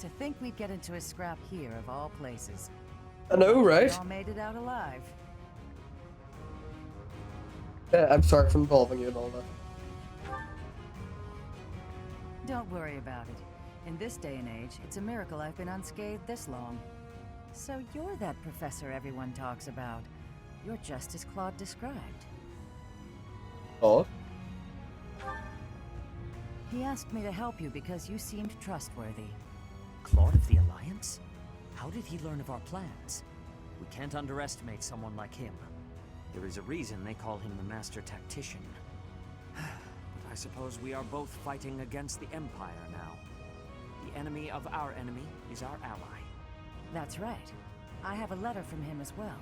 To think we'd get into a scrap here of all places. I know, right? We all made it out alive. I'm sorry for involving you in all that. Don't worry about it. In this day and age, it's a miracle I've been unscathed this long. So you're that professor everyone talks about. You're just as Claude described. Oh? He asked me to help you because you seemed trustworthy. Claude of the Alliance? How did he learn of our plans? We can't underestimate someone like him. There is a reason they call him the Master Tactician. But I suppose we are both fighting against the Empire now. The enemy of our enemy is our ally. That's right. I have a letter from him as well.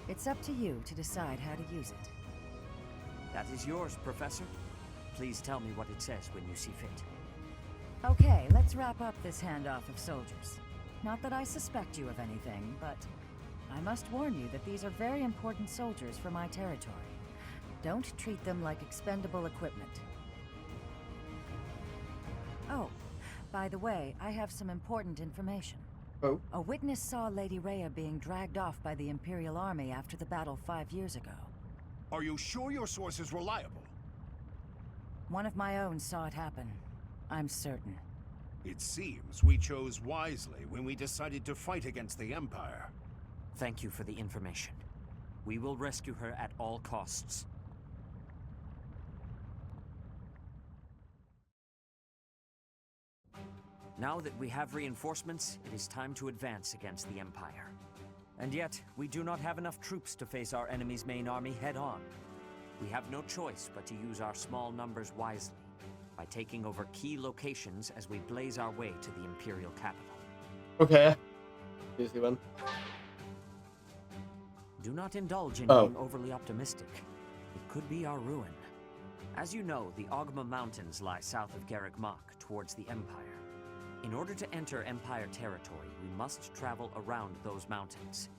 It's up to you to decide how to use it. That is yours, Professor. Please tell me what it says when you see fit. Okay, let's wrap up this handoff of soldiers. Not that I suspect you of anything, but I must warn you that these are very important soldiers for my territory. Don't treat them like expendable equipment. Oh, by the way, I have some important information. Oh? A witness saw Lady Rhea being dragged off by the Imperial Army after the battle 5 years ago. Are you sure your source is reliable? One of my own saw it happen. I'm certain. It seems we chose wisely when we decided to fight against the Empire. Thank you for the information. We will rescue her at all costs. Now that we have reinforcements, it is time to advance against the Empire. And yet, we do not have enough troops to face our enemy's main army head-on. We have no choice but to use our small numbers wisely, by taking over key locations as we blaze our way to the Imperial capital. Okay. Easy one. Do not indulge in being overly optimistic. It could be our ruin. As you know, the Ogma Mountains lie south of Garrick Mach, towards the Empire. In order to enter Empire territory, we must travel around those mountains.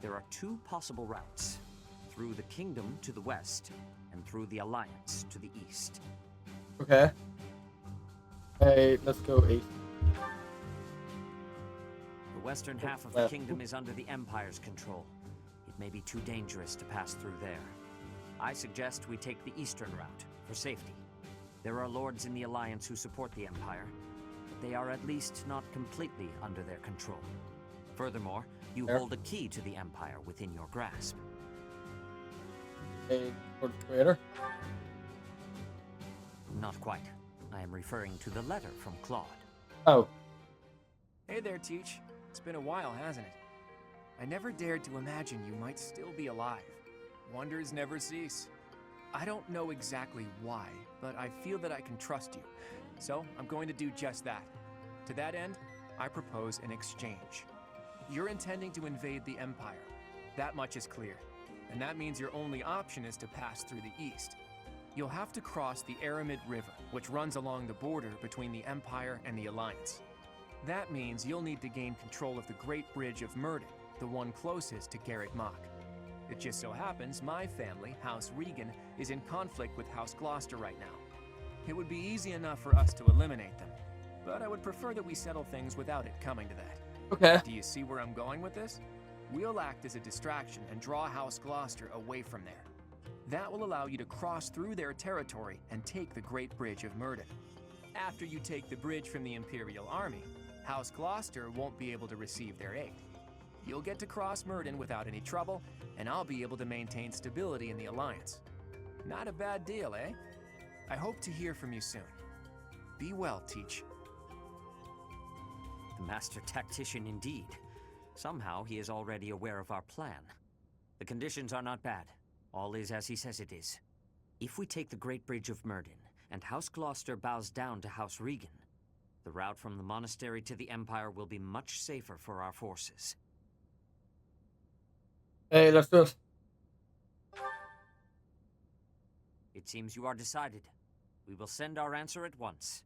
There are two possible routes: through the Kingdom to the west, and through the Alliance to the east. Okay. Hey, let's go east. The western half of the Kingdom is under the Empire's control. It may be too dangerous to pass through there. I suggest we take the eastern route, for safety. There are lords in the Alliance who support the Empire, but they are at least not completely under their control. Furthermore, you hold a key to the Empire within your grasp. Hey, towards the creator? Not quite. I am referring to the letter from Claude. Oh. Hey there, Teach. It's been a while, hasn't it? I never dared to imagine you might still be alive. Wonders never cease. I don't know exactly why, but I feel that I can trust you. So, I'm going to do just that. To that end, I propose an exchange. You're intending to invade the Empire. That much is clear. And that means your only option is to pass through the east. You'll have to cross the Aramid River, which runs along the border between the Empire and the Alliance. That means you'll need to gain control of the Great Bridge of Murden, the one closest to Garrick Mach. It just so happens my family, House Regan, is in conflict with House Gloucester right now. It would be easy enough for us to eliminate them, but I would prefer that we settle things without it coming to that. Okay. Do you see where I'm going with this? We'll act as a distraction and draw House Gloucester away from there. That will allow you to cross through their territory and take the Great Bridge of Murden. After you take the bridge from the Imperial Army, House Gloucester won't be able to receive their aid. You'll get to cross Murden without any trouble, and I'll be able to maintain stability in the Alliance. Not a bad deal, eh? I hope to hear from you soon. Be well, Teach. The Master Tactician indeed. Somehow he is already aware of our plan. The conditions are not bad. All is as he says it is. If we take the Great Bridge of Murden, and House Gloucester bows down to House Regan, the route from the monastery to the Empire will be much safer for our forces. Hey, let's do it. It seems you are decided. We will send our answer at once.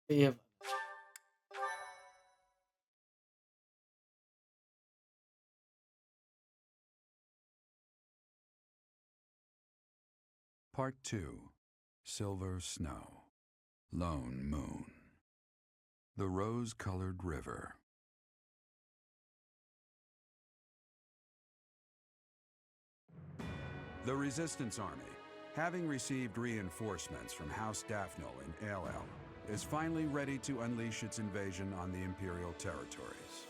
Save. Part 2. Silver Snow. Lone Moon. The Rose-Colored River. The Resistance Army, having received reinforcements from House Daphnel in Aelel, is finally ready to unleash its invasion on the Imperial territories.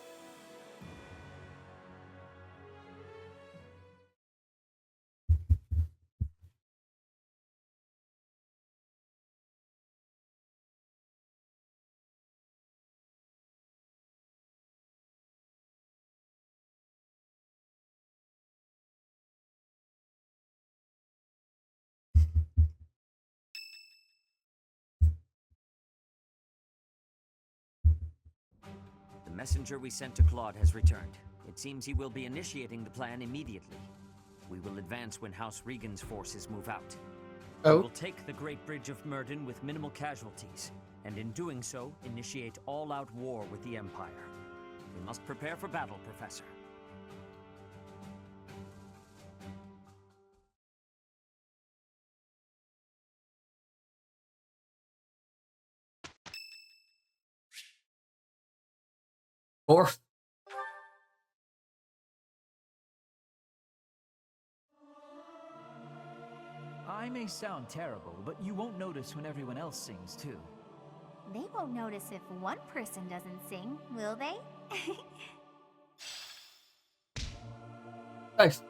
The messenger we sent to Claude has returned. It seems he will be initiating the plan immediately. We will advance when House Regan's forces move out. We will take the Great Bridge of Myrden with minimal casualties, and in doing so, initiate all-out war with the Empire. We must prepare for battle, Professor. Course. I may sound terrible, but you won't notice when everyone else sings too. They won't notice if one person doesn't sing, will they? Thanks.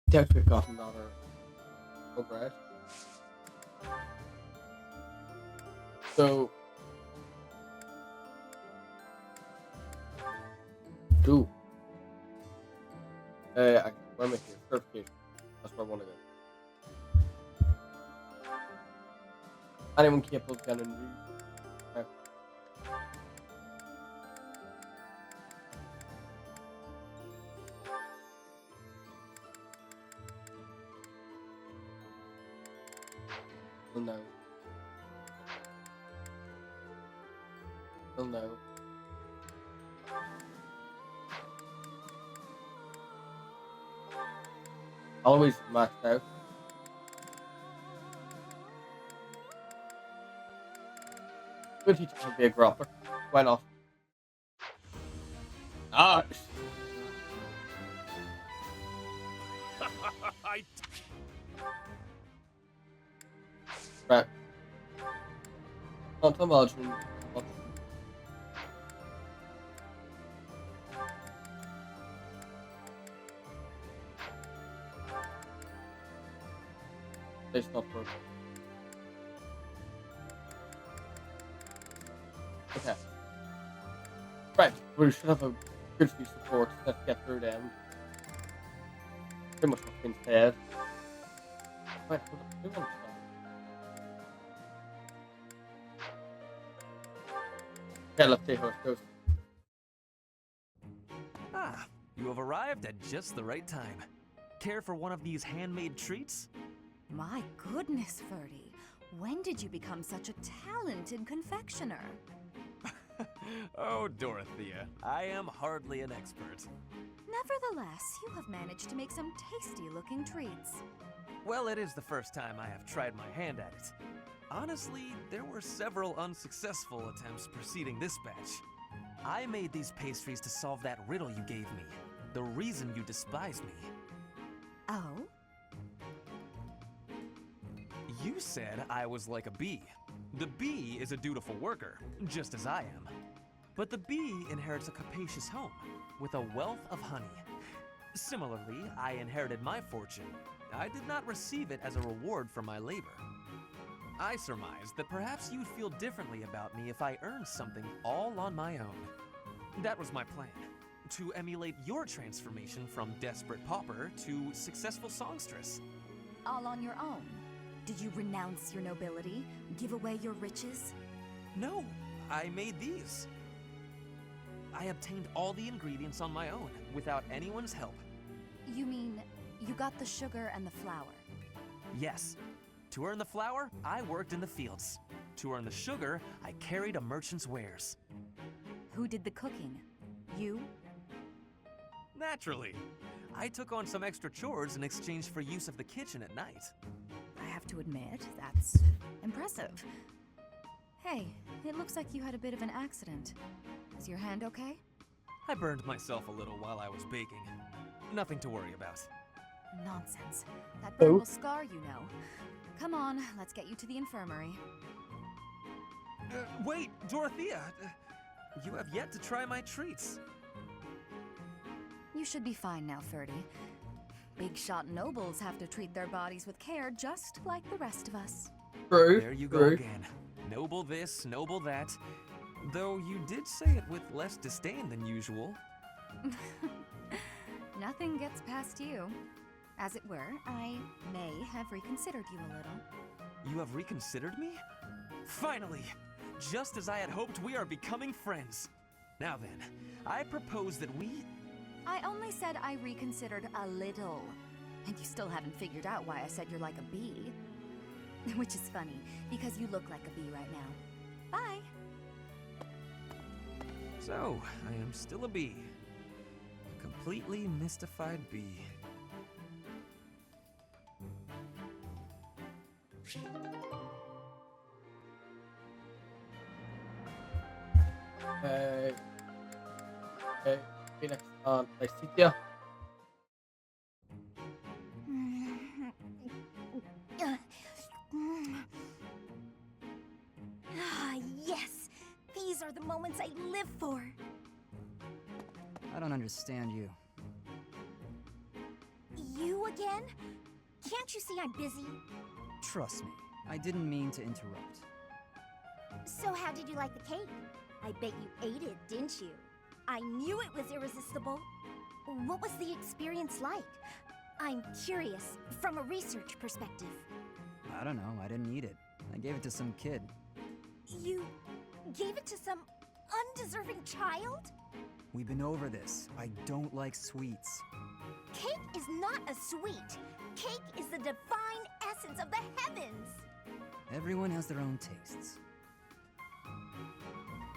Doubt we've got another progress. So, do I want to make a certification. That's where I want to go. Anyone capable of getting a new? No. Still no. Always maxed out. Good teacher can be a grappler. Why not? Ah! Right. Not imagine. It's not broken. Okay. Right, we should have a good few supports. Let's get through them. Pretty much what's been said. Wait, hold on. Who wants that? Okay, let's see how it goes. Ah, you have arrived at just the right time. Care for one of these handmade treats? My goodness, Ferdy. When did you become such a talented confectioner? Oh, Dorothea, I am hardly an expert. Nevertheless, you have managed to make some tasty-looking treats. Well, it is the first time I have tried my hand at it. Honestly, there were several unsuccessful attempts preceding this batch. I made these pastries to solve that riddle you gave me. The reason you despise me. Oh? You said I was like a bee. The bee is a dutiful worker, just as I am. But the bee inherits a capacious home, with a wealth of honey. Similarly, I inherited my fortune. I did not receive it as a reward for my labor. I surmised that perhaps you'd feel differently about me if I earned something all on my own. That was my plan, to emulate your transformation from desperate pauper to successful songstress. All on your own? Did you renounce your nobility? Give away your riches? No, I made these. I obtained all the ingredients on my own, without anyone's help. You mean, you got the sugar and the flour? Yes. To earn the flour, I worked in the fields. To earn the sugar, I carried a merchant's wares. Who did the cooking? You? Naturally. I took on some extra chores in exchange for use of the kitchen at night. I have to admit, that's impressive. Hey, it looks like you had a bit of an accident. Is your hand okay? I burned myself a little while I was baking. Nothing to worry about. Nonsense. That burn will scar you, know. Come on, let's get you to the infirmary. Wait, Dorothea! You have yet to try my treats. You should be fine now, Ferdy. Big shot nobles have to treat their bodies with care just like the rest of us. True. There you go again. Noble this, noble that. Though you did say it with less disdain than usual. Nothing gets past you. As it were, I may have reconsidered you a little. You have reconsidered me? Finally! Just as I had hoped, we are becoming friends. Now then, I propose that we... I only said I reconsidered a little. And you still haven't figured out why I said you're like a bee. Which is funny, because you look like a bee right now. Bye! So, I am still a bee. A completely mystified bee. Okay, next on Lysithea. Ah, yes! These are the moments I live for! I don't understand you. You again? Can't you see I'm busy? Trust me, I didn't mean to interrupt. So how did you like the cake? I bet you ate it, didn't you? I knew it was irresistible. What was the experience like? I'm curious, from a research perspective. I don't know, I didn't eat it. I gave it to some kid. You gave it to some undeserving child? We've been over this. I don't like sweets. Cake is not a sweet. Cake is the divine essence of the heavens. Everyone has their own tastes.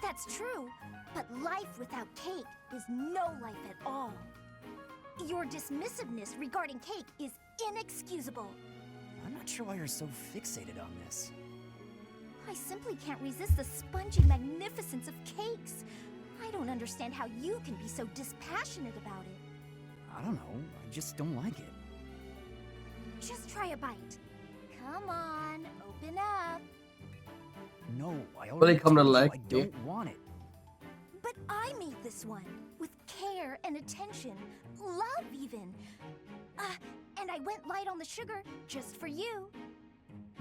That's true, but life without cake is no life at all. Your dismissiveness regarding cake is inexcusable. I'm not sure why you're so fixated on this. I simply can't resist the spongy magnificence of cakes. I don't understand how you can be so dispassionate about it. I don't know, I just don't like it. Just try a bite. Come on, open up. No, I Well, already they come to told you like I you. don't want it. But I made this one, with care and attention, love even. And I went light on the sugar, just for you.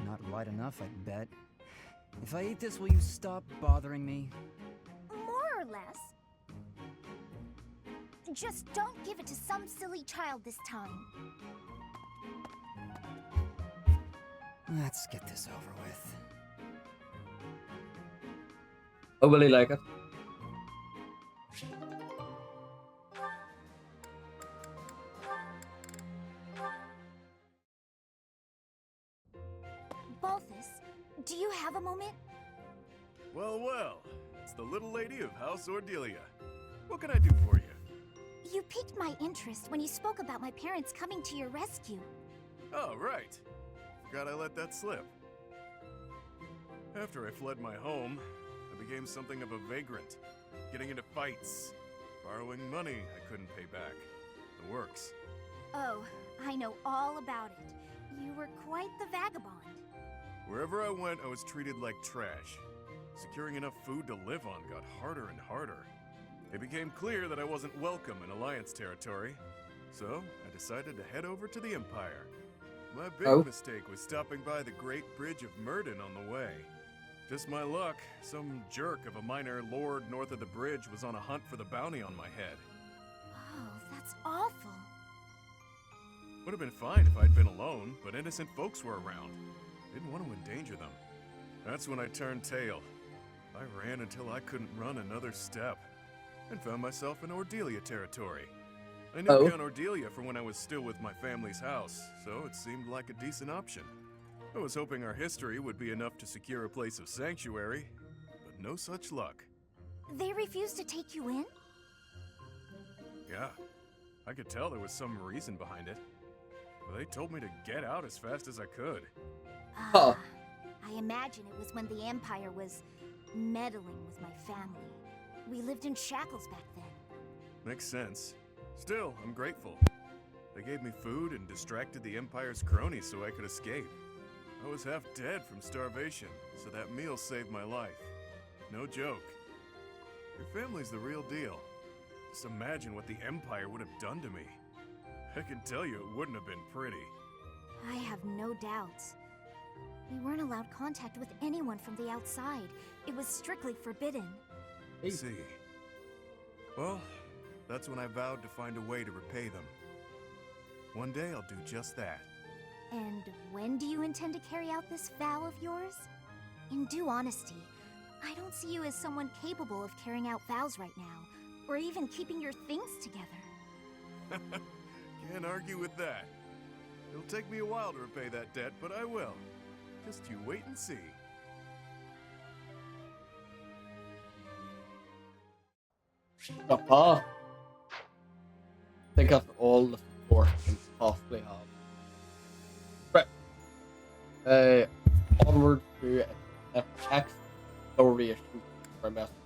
Not light enough, I bet. If I eat this, will you stop bothering me? More or less. Just don't give it to some silly child this time. Let's get this over with. I really like it. Balthus, do you have a moment? Well, well, it's the little lady of House Ordelia. What can I do for you? You piqued my interest when you spoke about my parents coming to your rescue. Oh, right. Forgot I let that slip. After I fled my home, I became something of a vagrant, getting into fights, borrowing money I couldn't pay back. The works. Oh, I know all about it. You were quite the vagabond. Wherever I went, I was treated like trash. Securing enough food to live on got harder and harder. It became clear that I wasn't welcome in Alliance territory, so I decided to head over to the Empire. My big mistake was stopping by the Great Bridge of Murden on the way. Just my luck, some jerk of a minor lord north of the bridge was on a hunt for the bounty on my head. Oh, that's awful. Would have been fine if I'd been alone, but innocent folks were around. Didn't want to endanger them. That's when I turned tail. I ran until I couldn't run another step, and found myself in Ordelia territory. I knew Count Ordelia from when I was still with my family's house, so it seemed like a decent option. I was hoping our history would be enough to secure a place of sanctuary, but no such luck. They refused to take you in? Yeah, I could tell there was some reason behind it. But they told me to get out as fast as I could. Oh. I imagine it was when the Empire was meddling with my family. We lived in shackles back then. Makes sense. Still, I'm grateful. They gave me food and distracted the Empire's cronies so I could escape. I was half dead from starvation, so that meal saved my life. No joke. Your family's the real deal. Just imagine what the Empire would have done to me. I can tell you it wouldn't have been pretty. I have no doubts. We weren't allowed contact with anyone from the outside. It was strictly forbidden. I see. Well, that's when I vowed to find a way to repay them. One day I'll do just that. And when do you intend to carry out this vow of yours? In due honesty, I don't see you as someone capable of carrying out vows right now, or even keeping your things together. Can't argue with that. It'll take me a while to repay that debt, but I will. Just you wait and see. Papa. Think of all the support I can possibly have. Right. Onward to exploration for my message.